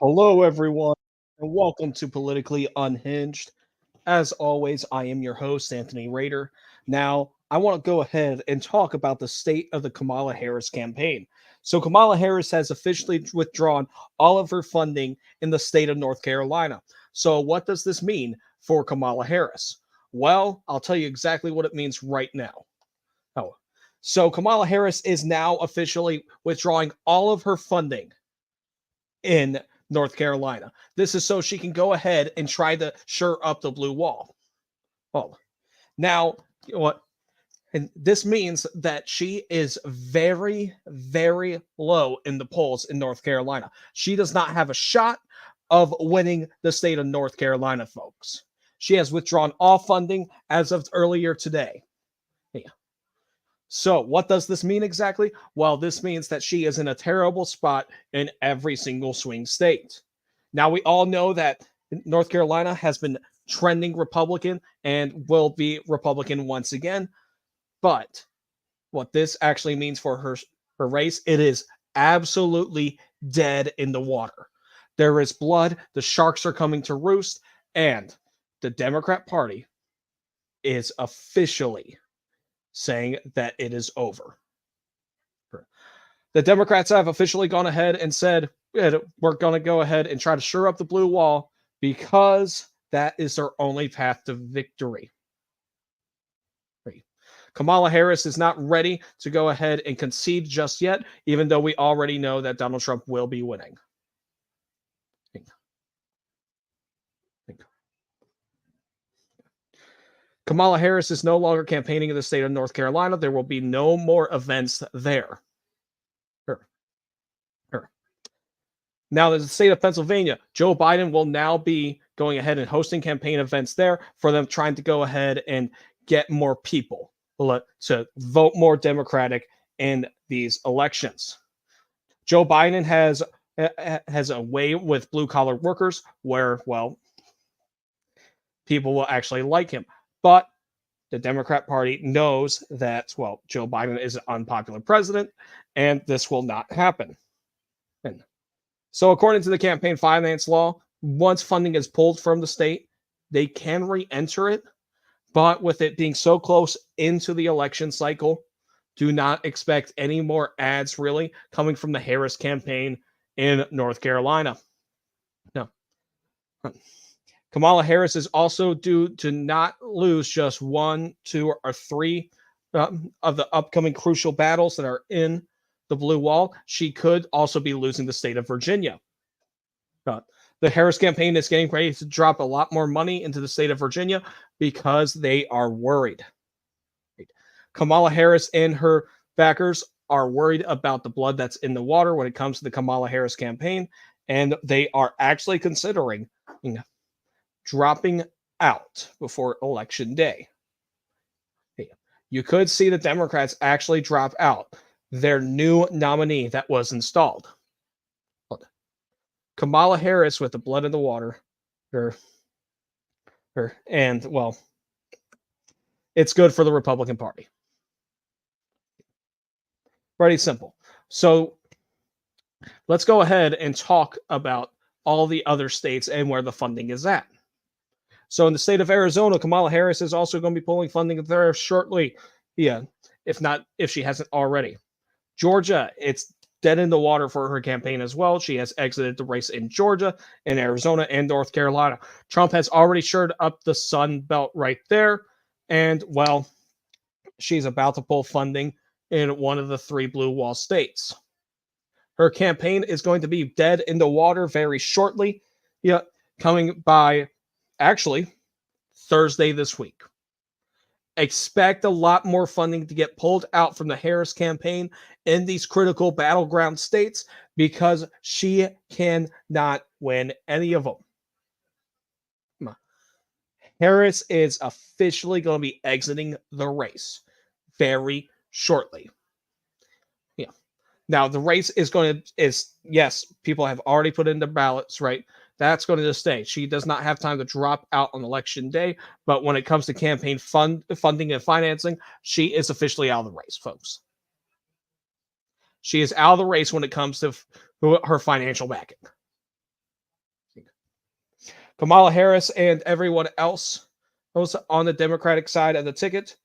Hello, everyone, and welcome to Politically Unhinged. As always, I am your host, Anthony Rader. Now, I want to go ahead and talk about the state of the Kamala Harris campaign. So, Kamala Harris has officially withdrawn all of her funding in the state of North Carolina. So, what does this mean for Kamala Harris? Well, I'll tell you exactly what it means right now. Oh, so Kamala Harris is now officially withdrawing all of her funding in North Carolina. This is so she can go ahead and try to shore up the blue wall. Well, now, you know what? And this means that she is very, very low in the polls in North Carolina. She does not have a shot of winning the state of North Carolina, folks. She has withdrawn all funding as of earlier today. Yeah. So, what does this mean exactly? Well, this means that she is in a terrible spot in every single swing state. Now, we all know that North Carolina has been trending Republican and will be Republican once again. But what this actually means for her race, it is absolutely dead in the water. There is blood. The sharks are coming to roost. And the Democrat Party is officially saying that it is over. The Democrats have officially gone ahead and said, we're going to go ahead and try to shore up the blue wall because that is their only path to victory. Kamala Harris is not ready to go ahead and concede just yet, even though we already know that Donald Trump will be winning. Kamala Harris is no longer campaigning in the state of North Carolina. There will be no more events there. Now, there's the state of Pennsylvania. Joe Biden will now be going ahead and hosting campaign events there for them trying to go ahead and get more people to vote more Democratic in these elections. Joe Biden has a way with blue-collar workers where, well, people will actually like him. But the Democrat Party knows that, well, Joe Biden is an unpopular president, and this will not happen. And so, according to the campaign finance law, once funding is pulled from the state, they can re-enter it. But with it being so close into the election cycle, do not expect any more ads really coming from the Harris campaign in North Carolina. No. Kamala Harris is also due to not lose just 1, 2, or 3 of the upcoming crucial battles that are in the blue wall. She could also be losing the state of Virginia. The Harris campaign is getting ready to drop a lot more money into the state of Virginia because they are worried. Kamala Harris and her backers are worried about the blood that's in the water when it comes to the Kamala Harris campaign, and they are actually considering dropping out before Election Day. You could see the Democrats actually drop out their new nominee that was installed. Kamala Harris with the blood in the water. And, well, it's good for the Republican Party. Pretty simple. So let's go ahead and talk about all the other states and where the funding is at. So in the state of Arizona, Kamala Harris is also going to be pulling funding there shortly. Yeah, if she hasn't already. Georgia, it's dead in the water for her campaign as well. She has exited the race in Georgia, in Arizona, and North Carolina. Trump has already shored up the Sun Belt right there. And, well, she's about to pull funding in one of the 3 blue wall states. Her campaign is going to be dead in the water very shortly. Yeah, coming by, actually, Thursday this week. Expect a lot more funding to get pulled out from the Harris campaign in these critical battleground states because she cannot win any of them. Harris is officially going to be exiting the race very shortly. Yeah. Now, the race yes, people have already put in their ballots, right? That's going to stay. She does not have time to drop out on election day, but when it comes to campaign funding and financing, she is officially out of the race, folks. She is out of the race when it comes to her financial backing. Kamala Harris and everyone else who's on the Democratic side of the ticket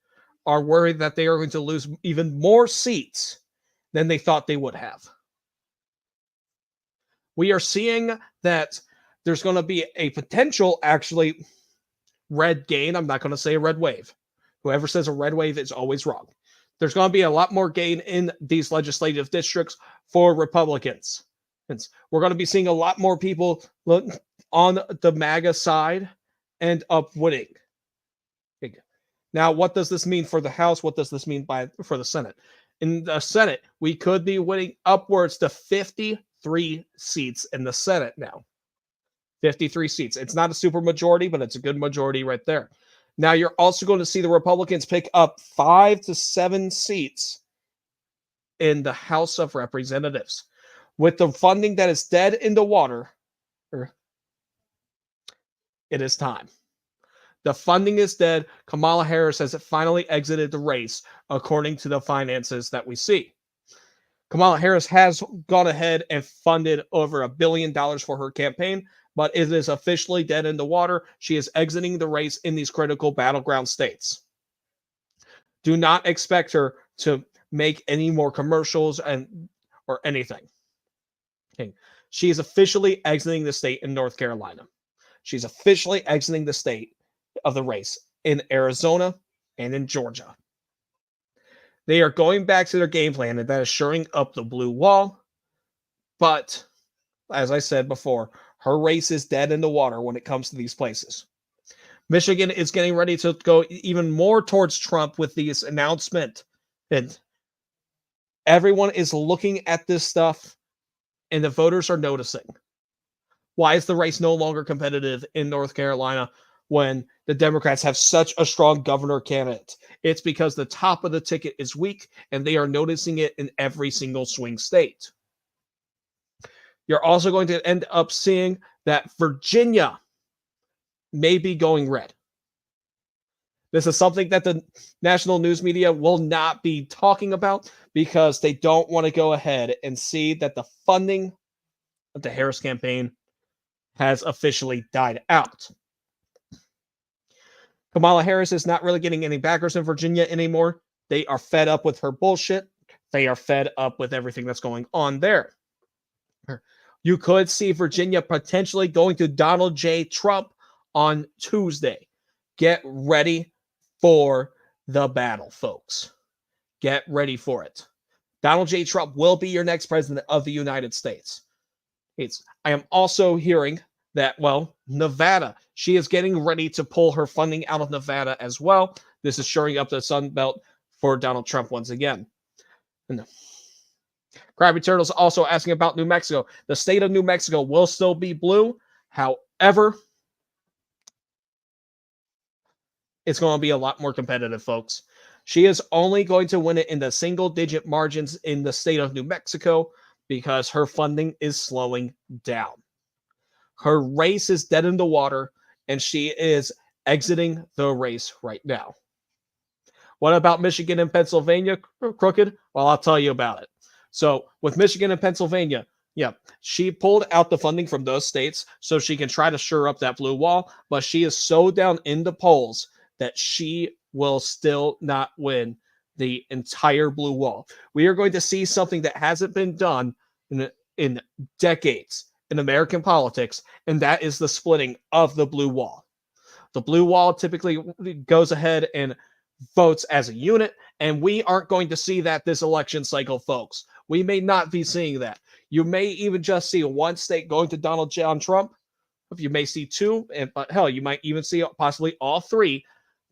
are worried that they are going to lose even more seats than they thought they would have. We are seeing that there's going to be a potential, actually, red gain. I'm not going to say a red wave. Whoever says a red wave is always wrong. There's going to be a lot more gain in these legislative districts for Republicans. We're going to be seeing a lot more people on the MAGA side end up winning. Now, what does this mean for the House? What does this mean for the Senate? In the Senate, we could be winning upwards to 53 seats in the Senate now. 53 seats. It's not a super majority, but it's a good majority right there. Now, you're also going to see the Republicans pick up 5 to 7 seats in the House of Representatives. With the funding that is dead in the water, it is time. The funding is dead. Kamala Harris has finally exited the race, according to the finances that we see. Kamala Harris has gone ahead and funded over $1 billion for her campaign, but it is officially dead in the water. She is exiting the race in these critical battleground states. Do not expect her to make any more commercials or anything. Okay. She is officially exiting the state in North Carolina. She's officially exiting the state of the race in Arizona and in Georgia. They are going back to their game plan, and that is shoring up the blue wall. But, as I said before, her race is dead in the water when it comes to these places. Michigan is getting ready to go even more towards Trump with this announcement. And everyone is looking at this stuff, and the voters are noticing. Why is the race no longer competitive in North Carolina when the Democrats have such a strong governor candidate? It's because the top of the ticket is weak, and they are noticing it in every single swing state. You're also going to end up seeing that Virginia may be going red. This is something that the national news media will not be talking about because they don't want to go ahead and see that the funding of the Harris campaign has officially died out. Kamala Harris is not really getting any backers in Virginia anymore. They are fed up with her bullshit. They are fed up with everything that's going on there. You could see Virginia potentially going to Donald J. Trump on Tuesday. Get ready for the battle, folks. Get ready for it. Donald J. Trump will be your next president of the United States. I am also hearing that, Nevada, she is getting ready to pull her funding out of Nevada as well. This is shoring up the Sun Belt for Donald Trump once again. And Krabby Turtle's also asking about New Mexico. The state of New Mexico will still be blue. However, it's going to be a lot more competitive, folks. She is only going to win it in the single-digit margins in the state of New Mexico because her funding is slowing down. Her race is dead in the water, and she is exiting the race right now. What about Michigan and Pennsylvania, Crooked? Well, I'll tell you about it. So with Michigan and Pennsylvania, she pulled out the funding from those states so she can try to shore up that blue wall, but she is so down in the polls that she will still not win the entire blue wall. We are going to see something that hasn't been done in decades in American politics, and that is the splitting of the blue wall. The blue wall typically goes ahead and votes as a unit, and we aren't going to see that this election cycle, folks. We may not be seeing that. You may even just see one state going to Donald John Trump. You may see two, but hell, you might even see possibly all three,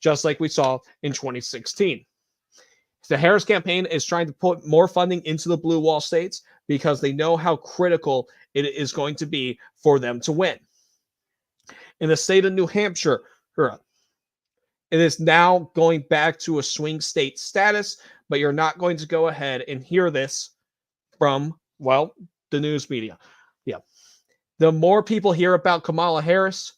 just like we saw in 2016. The Harris campaign is trying to put more funding into the blue wall states because they know how critical it is going to be for them to win. In the state of New Hampshire, it is now going back to a swing state status, but you're not going to go ahead and hear this from, the news media. The more people hear about Kamala Harris,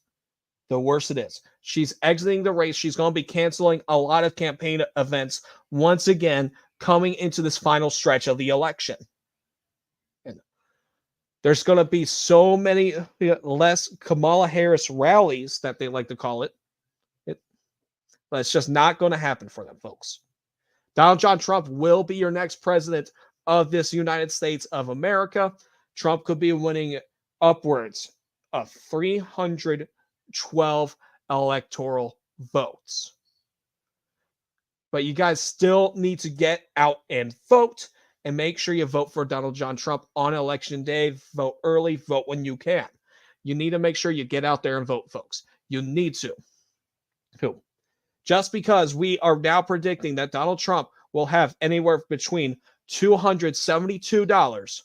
the worse it is. She's exiting the race. She's going to be canceling a lot of campaign events once again coming into this final stretch of the election. And There's going to be so many less Kamala Harris rallies that they like to call it. But it's just not going to happen for them, folks. Donald John Trump will be your next president of this United States of America. Trump could be winning upwards of 312 electoral votes. But you guys still need to get out and vote, and make sure you vote for Donald John Trump on election day. Vote early, vote when you can. You need to make sure you get out there and vote, folks. You need to. Just because we are now predicting that Donald Trump will have anywhere between $272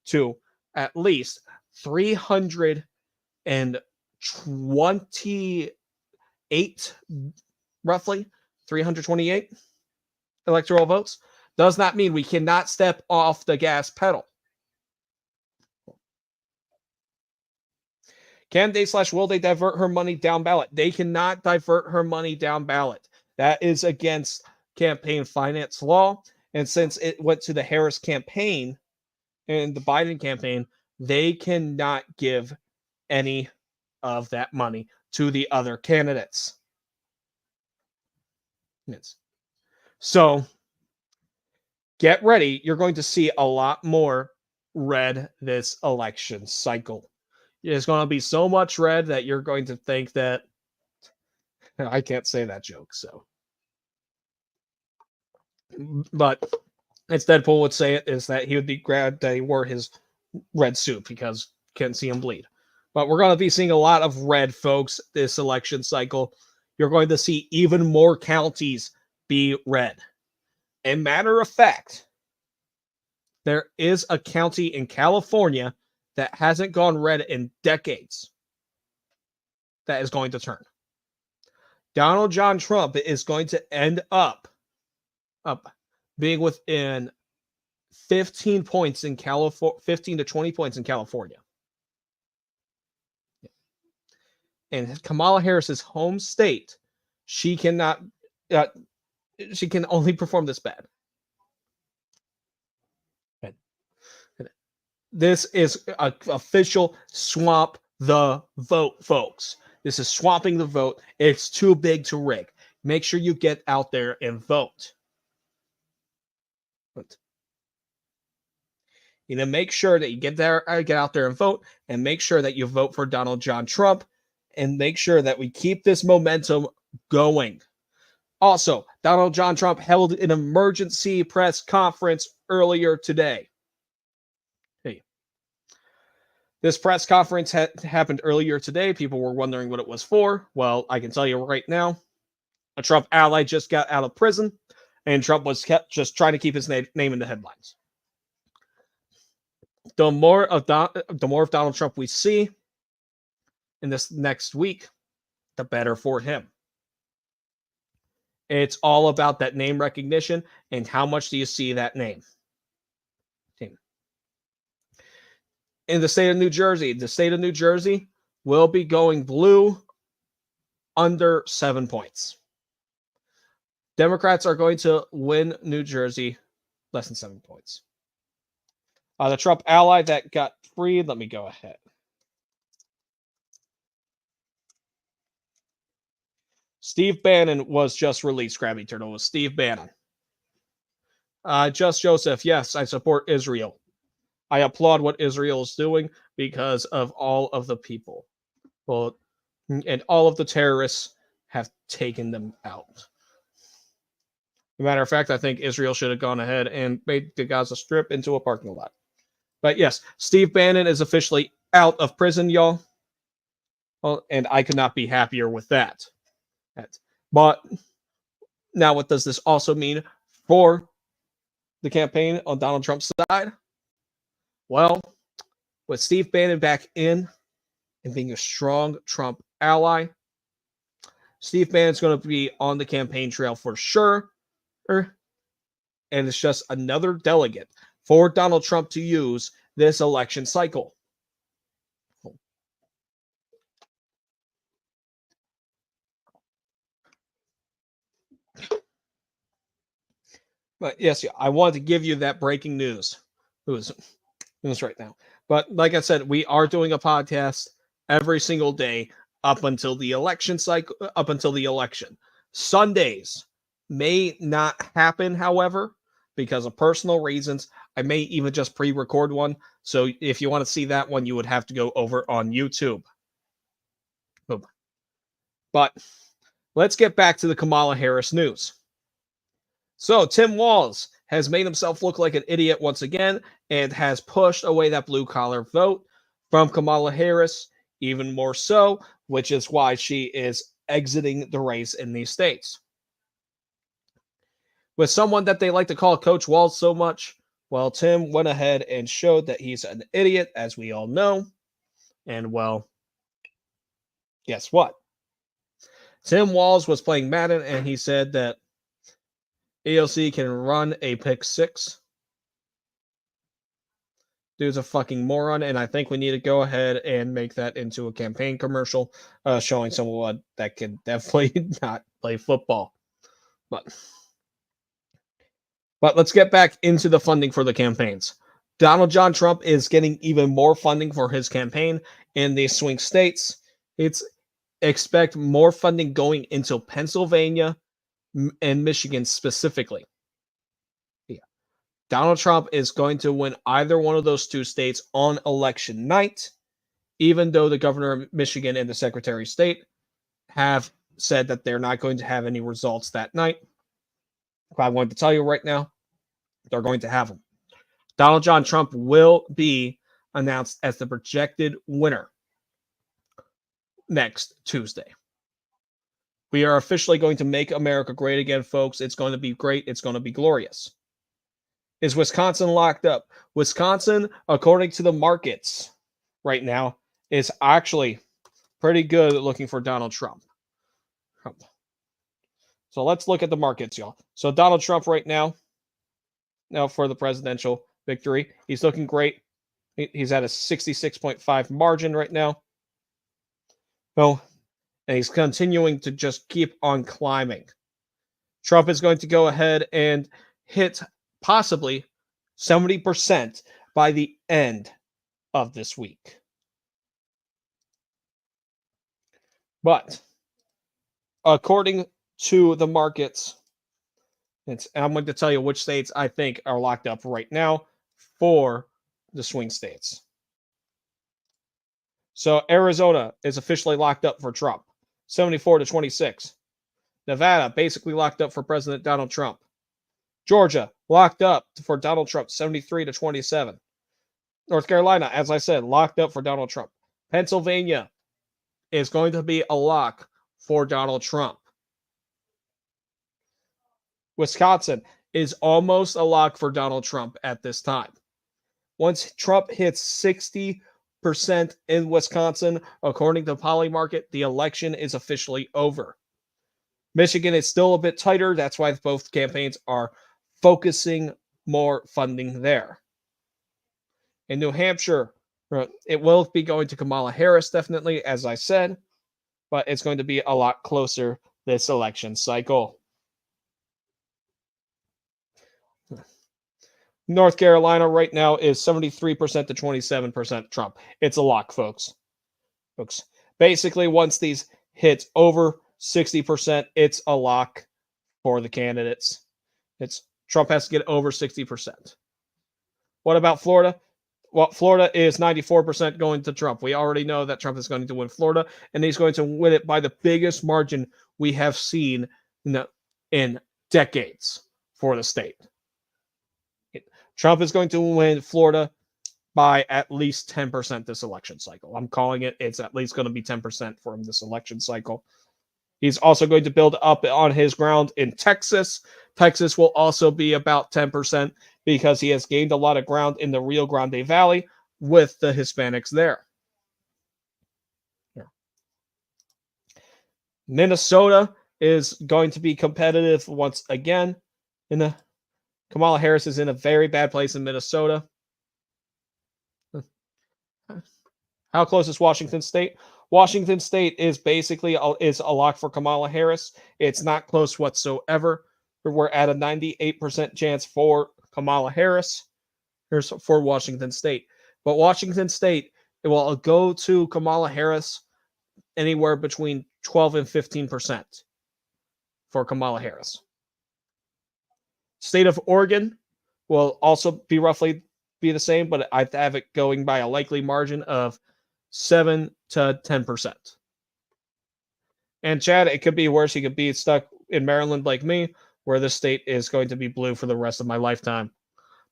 to at least 328, roughly 328 electoral votes, does not mean we cannot step off the gas pedal. Can they / will they divert her money down ballot? They cannot divert her money down ballot. That is against campaign finance law. And since it went to the Harris campaign and the Biden campaign, they cannot give any of that money to the other candidates. Yes. So get ready. You're going to see a lot more red this election cycle. There's going to be so much red that you're going to think that I can't say that joke. So, but as Deadpool would say it, is that he would be glad that he wore his red suit because can't see him bleed. But we're going to be seeing a lot of red, folks, this election cycle. You're going to see even more counties be red. And matter of fact, there is a county in California that hasn't gone red in decades that is going to turn. Donald John Trump is going to end up being within 15 points in California, 15 to 20 points in California. And Kamala Harris's home state, she cannot, she can only perform this bad. This is an official swamp the vote, folks. This is swamping the vote. It's too big to rig. Make sure you get out there and vote. You know, make sure that you get out there and vote, and make sure that you vote for Donald John Trump, and make sure that we keep this momentum going. Also, Donald John Trump held an emergency press conference earlier today. This press conference happened earlier today. People were wondering what it was for. Well, I can tell you right now, a Trump ally just got out of prison, and Trump was just trying to keep his name in the headlines. The more of Donald Trump we see in this next week, the better for him. It's all about that name recognition and how much do you see that name. In the state of New Jersey will be going blue under 7 points. Democrats are going to win New Jersey less than 7 points. The Trump ally that got freed, let me go ahead. Steve Bannon was just released, Krabby Turtle. It was Steve Bannon. Just Joseph, yes, I support Israel. I applaud what Israel is doing because of all of the people. Well, and all of the terrorists have taken them out. As a matter of fact, I think Israel should have gone ahead and made the Gaza Strip into a parking lot. But yes, Steve Bannon is officially out of prison, y'all. Well, and I could not be happier with that. But now what does this also mean for the campaign on Donald Trump's side? Well, with Steve Bannon back in and being a strong Trump ally, Steve Bannon's going to be on the campaign trail for sure. And it's just another delegate for Donald Trump to use this election cycle. But yes, I wanted to give you that breaking news right now. But like I said, we are doing a podcast every single day up until the election cycle, up until the election. Sundays may not happen, however, because of personal reasons. I may even just pre record one. So if you want to see that one, you would have to go over on YouTube. But let's get back to the Kamala Harris news. So Tim Walz has made himself look like an idiot once again and has pushed away that blue collar vote from Kamala Harris even more so, which is why she is exiting the race in these states. With someone that they like to call Coach Walz so much, well, Tim went ahead and showed that he's an idiot, as we all know. And well, guess what? Tim Walz was playing Madden and he said that AOC can run a pick six. Dude's a fucking moron, and I think we need to go ahead and make that into a campaign commercial showing someone that can definitely not play football. But let's get back into the funding for the campaigns. Donald John Trump is getting even more funding for his campaign in the swing states. Expect more funding going into Pennsylvania and Michigan specifically. Yeah. Donald Trump is going to win either one of those two states on election night, even though the governor of Michigan and the secretary of state have said that they're not going to have any results that night. But I wanted to tell you right now, they're going to have them. Donald John Trump will be announced as the projected winner next Tuesday. We are officially going to make America great again, folks. It's going to be great. It's going to be glorious. Is Wisconsin locked up? Wisconsin, according to the markets right now, is actually pretty good at looking for Donald Trump. So let's look at the markets, y'all. So Donald Trump right now for the presidential victory, he's looking great. He's at a 66.5 margin right now. Oh, and he's continuing to just keep on climbing. Trump is going to go ahead and hit possibly 70% by the end of this week. But according to the markets, and I'm going to tell you which states I think are locked up right now for the swing states. So Arizona is officially locked up for Trump, 74-26. Nevada basically locked up for President Donald Trump. Georgia locked up for Donald Trump, 73-27. North Carolina, as I said, locked up for Donald Trump. Pennsylvania is going to be a lock for Donald Trump. Wisconsin is almost a lock for Donald Trump at this time. Once Trump hits 60% in Wisconsin, according to Polymarket, the election is officially over. Michigan is still a bit tighter. That's why both campaigns are focusing more funding there. In New Hampshire, it will be going to Kamala Harris, definitely, as I said, but it's going to be a lot closer this election cycle. North Carolina right now is 73% to 27% Trump. It's a lock, folks. Basically, once these hit over 60%, it's a lock for the candidates. Trump has to get over 60%. What about Florida? Well, Florida is 94% going to Trump. We already know that Trump is going to win Florida, and he's going to win it by the biggest margin we have seen in decades for the state. Trump is going to win Florida by at least 10% this election cycle. I'm calling it. It's at least going to be 10% for him this election cycle. He's also going to build up on his ground in Texas. Texas will also be about 10% because he has gained a lot of ground in the Rio Grande Valley with the Hispanics there. Yeah. Minnesota is going to be competitive once again. Kamala Harris is in a very bad place in Minnesota. How close is Washington State? Washington State is basically is a lock for Kamala Harris. It's not close whatsoever. We're at a 98% chance for Kamala Harris for Washington State. But Washington State, it will go to Kamala Harris anywhere between 12 and 15% for Kamala Harris. State of Oregon will also be roughly be the same, but I have it going by a likely margin of 7 to 10%. And Chad, it could be worse. You could be stuck in Maryland like me, where the state is going to be blue for the rest of my lifetime.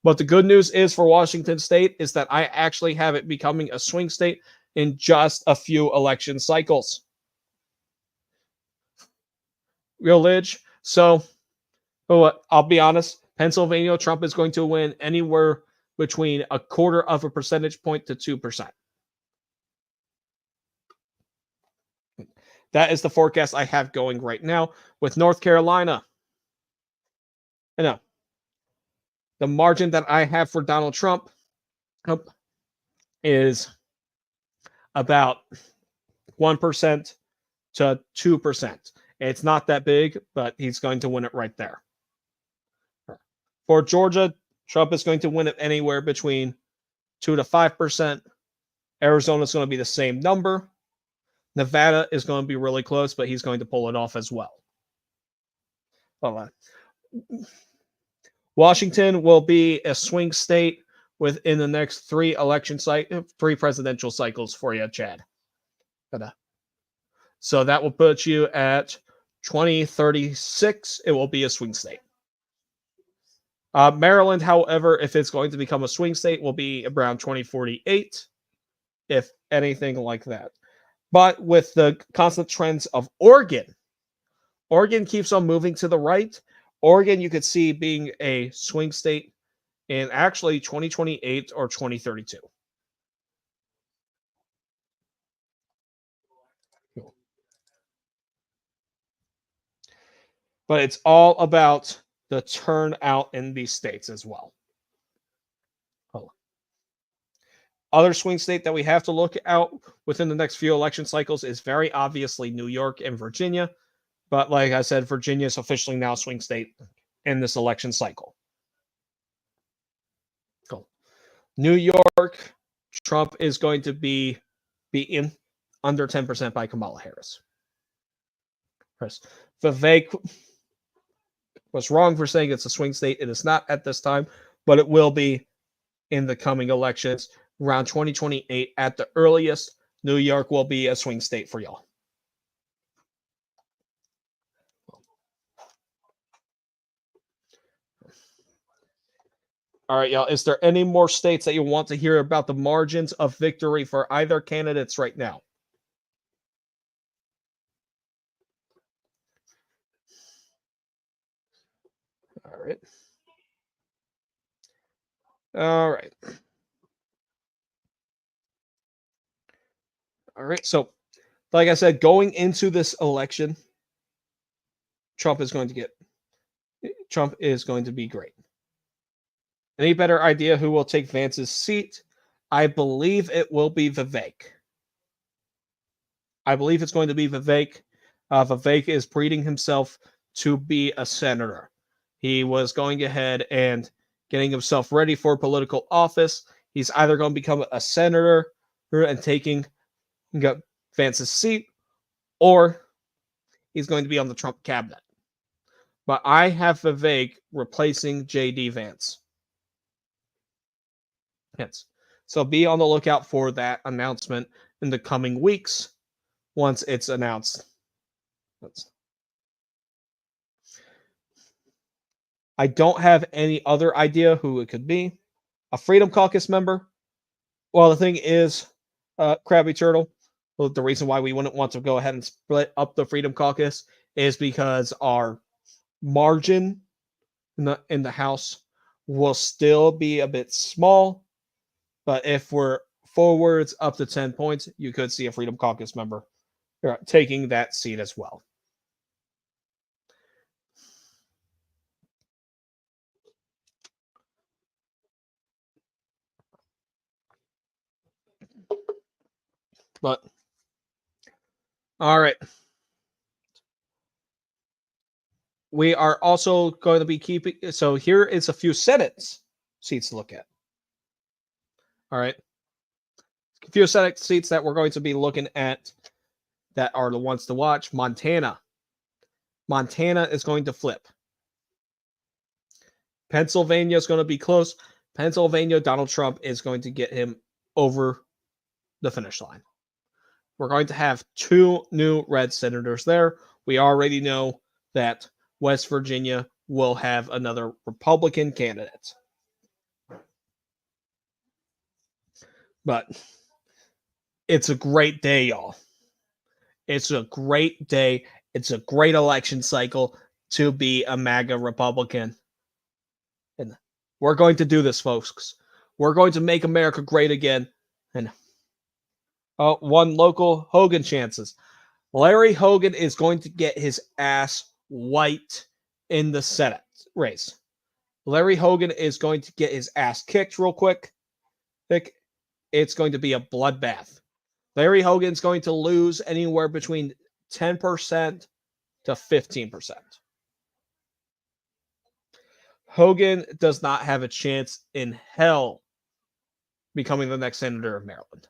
But the good news is for Washington State is that I actually have it becoming a swing state in just a few election cycles. Real Lidge. So, I'll be honest, Pennsylvania, Trump is going to win anywhere between a quarter of a percentage point to 2%. That is the forecast I have going right now. With North Carolina, the margin that I have for Donald Trump is about 1% to 2%. It's not that big, but he's going to win it right there. For Georgia, Trump is going to win it anywhere between 2 to 5%. Arizona is going to be the same number. Nevada is going to be really close, but he's going to pull it off as well. Hold on. Washington will be a swing state within the next three presidential cycles for you, Chad. So that will put you at 2036. It will be a swing state. Maryland, however, if it's going to become a swing state, will be around 2048, if anything like that. But with the constant trends of Oregon keeps on moving to the right. Oregon, you could see being a swing state in actually 2028 or 2032. But it's all about the turnout in these states as well. Other swing state that we have to look out within the next few election cycles is very obviously New York and Virginia. But like I said, Virginia is officially now swing state in this election cycle. Cool. New York, Trump is going to be beaten under 10% by Kamala Harris. Vivek was wrong for saying it's a swing state. It is not at this time, but it will be in the coming elections. Around 2028 at the earliest, New York will be a swing state for y'all. All right, y'all. Is there any more states that you want to hear about the margins of victory for either candidates right now? All right. All right. All right. So, like I said, going into this election, Trump is going to be great. Any better idea who will take Vance's seat? I believe it will be Vivek. I believe it's going to be Vivek. Vivek is breeding himself to be a senator. He was going ahead and getting himself ready for political office. He's either going to become a senator and taking Vance's seat, or he's going to be on the Trump cabinet. But I have Vivek replacing J.D. Vance. Yes. So be on the lookout for that announcement in the coming weeks once it's announced. I don't have any other idea who it could be. A Freedom Caucus member? Well, the thing is, Krabby Turtle, well, the reason why we wouldn't want to go ahead and split up the Freedom Caucus is because our margin in the House will still be a bit small. But if we're forwards up to 10 points, you could see a Freedom Caucus member taking that seat as well. But, all right. We are also going to be keeping, so here is a few Senate seats to look at. All right. few Senate seats that we're going to be looking at that are the ones to watch. Montana. Montana is going to flip. Pennsylvania is going to be close. Pennsylvania, Donald Trump is going to get him over the finish line. We're going to have 2 new red senators there. We already know that West Virginia will have another Republican candidate. But it's a great day, y'all. It's a great day. It's a great election cycle to be a MAGA Republican. And we're going to do this, folks. We're going to make America great again. And one local Hogan chances. Larry Hogan is going to get his ass wiped in the Senate race. Larry Hogan is going to get his ass kicked real quick. It's going to be a bloodbath. Larry Hogan's going to lose anywhere between 10% to 15%. Hogan does not have a chance in hell becoming the next senator of Maryland.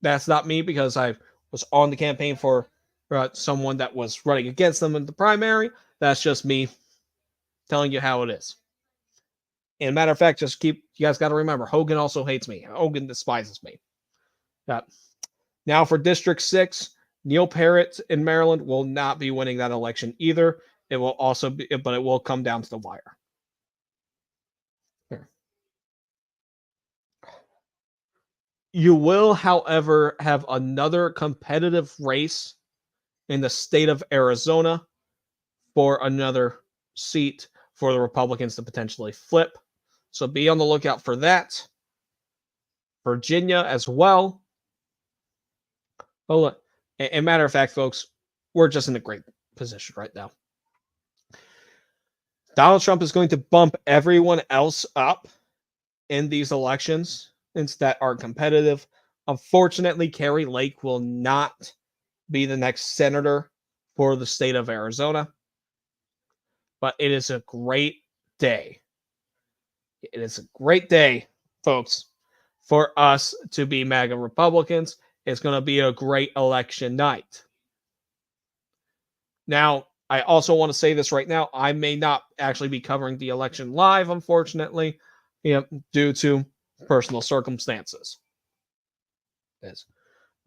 That's not me, because I was on the campaign for someone that was running against them in the primary. That's just me telling you how it is. And matter of fact, you guys got to remember, Hogan also hates me. Hogan despises me. Now for District 6, Neil Parrott in Maryland will not be winning that election either. It will also be, but it will come down to the wire. Here. You will, however, have another competitive race in the state of Arizona for another seat for the Republicans to potentially flip. So be on the lookout for that. Virginia as well. Oh, and matter of fact, folks, we're just in a great position right now. Donald Trump is going to bump everyone else up in these elections that are competitive. Unfortunately, Kari Lake will not be the next senator for the state of Arizona. But it is a great day. It is a great day, folks, for us to be MAGA Republicans. It's going to be a great election night. Now, I also want to say this right now. I may not actually be covering the election live, unfortunately, due to personal circumstances.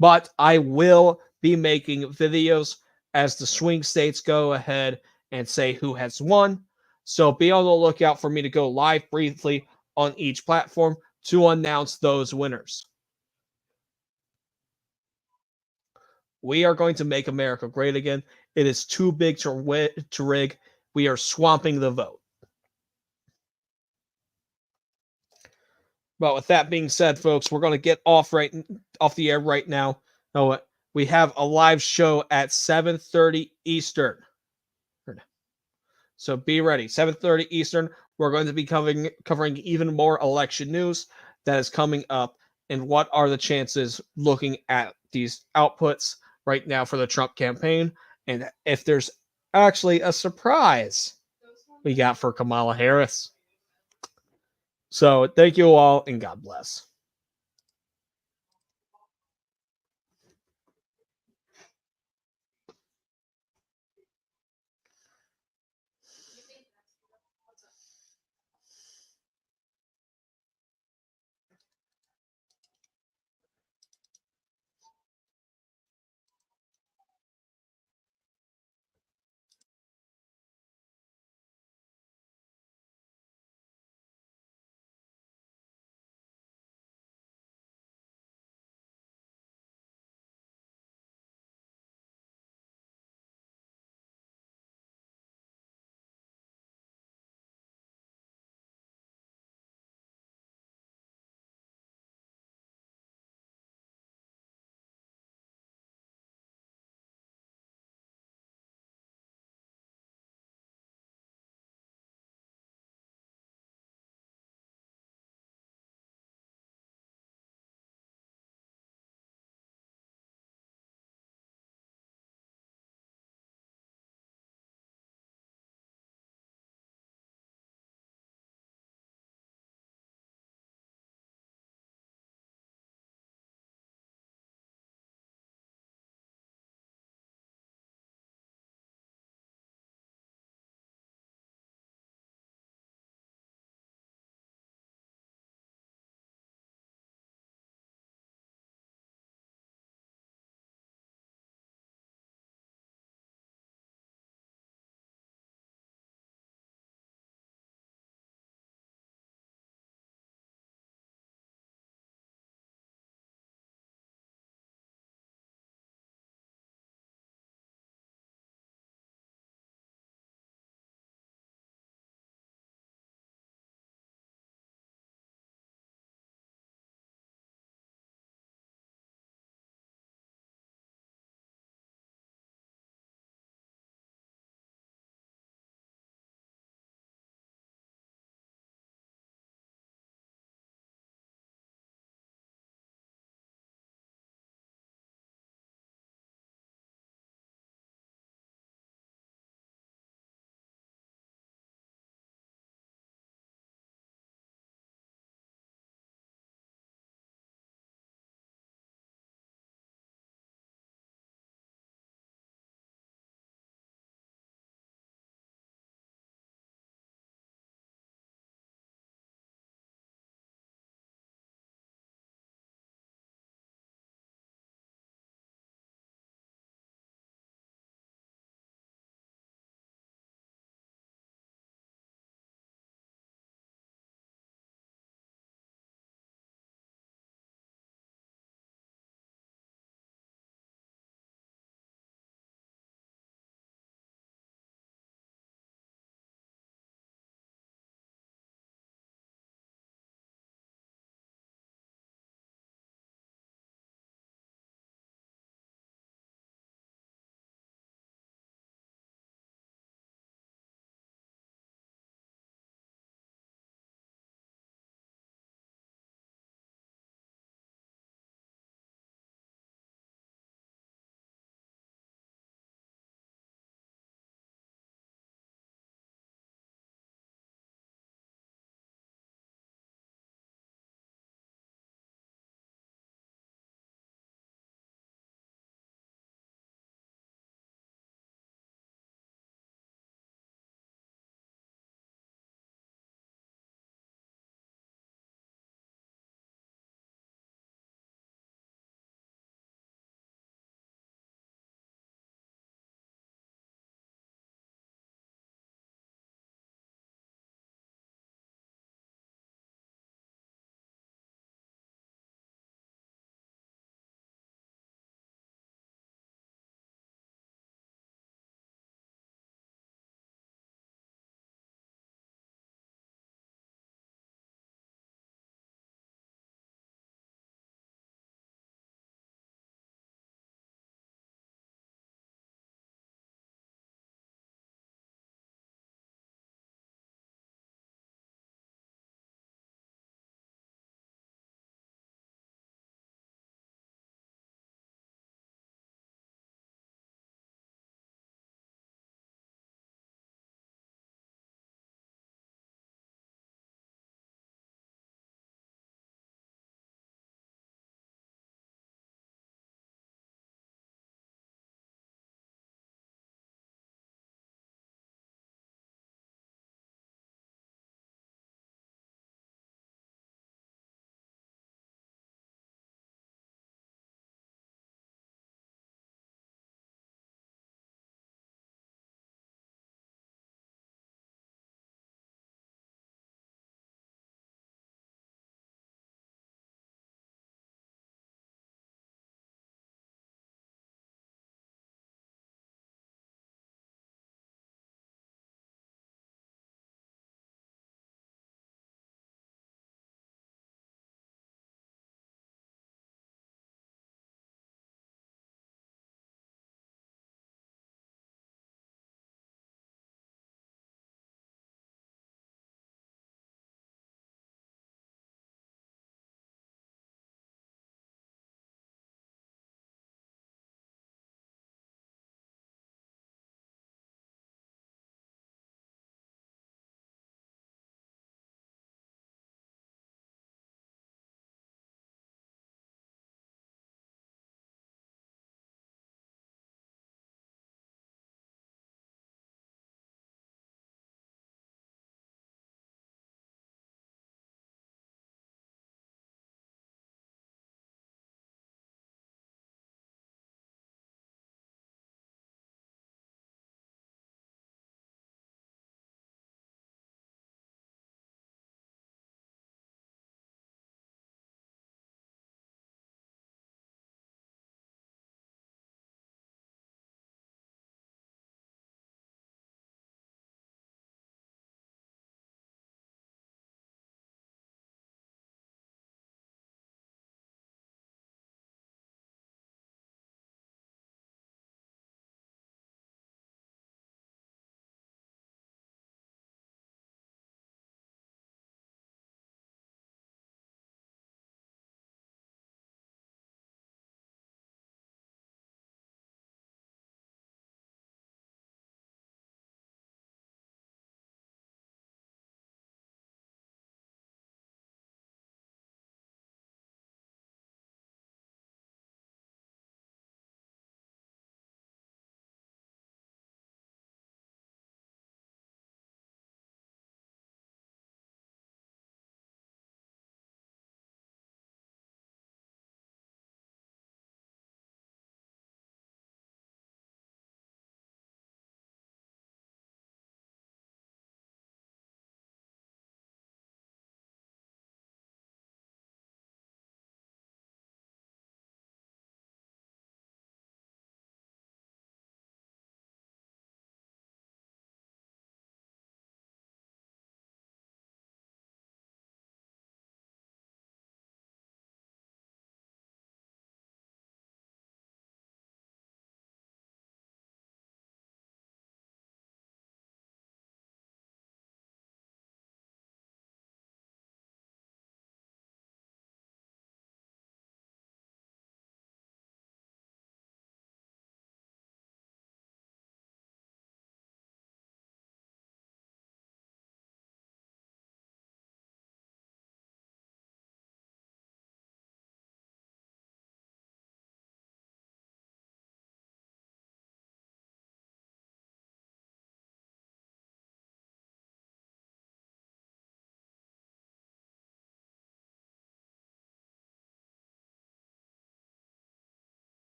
But I will be making videos as the swing states go ahead and say who has won. So be on the lookout for me to go live briefly on each platform to announce those winners. We are going to make America great again. It is too big to rig. We are swamping the vote. But with that being said, folks, we're going to get off the air right now. We have a live show at 7:30 Eastern. So be ready. 7:30 Eastern. We're going to be covering even more election news that is coming up, and what are the chances looking at these outputs right now for the Trump campaign, and if there's actually a surprise we got for Kamala Harris. So thank you all, and God bless.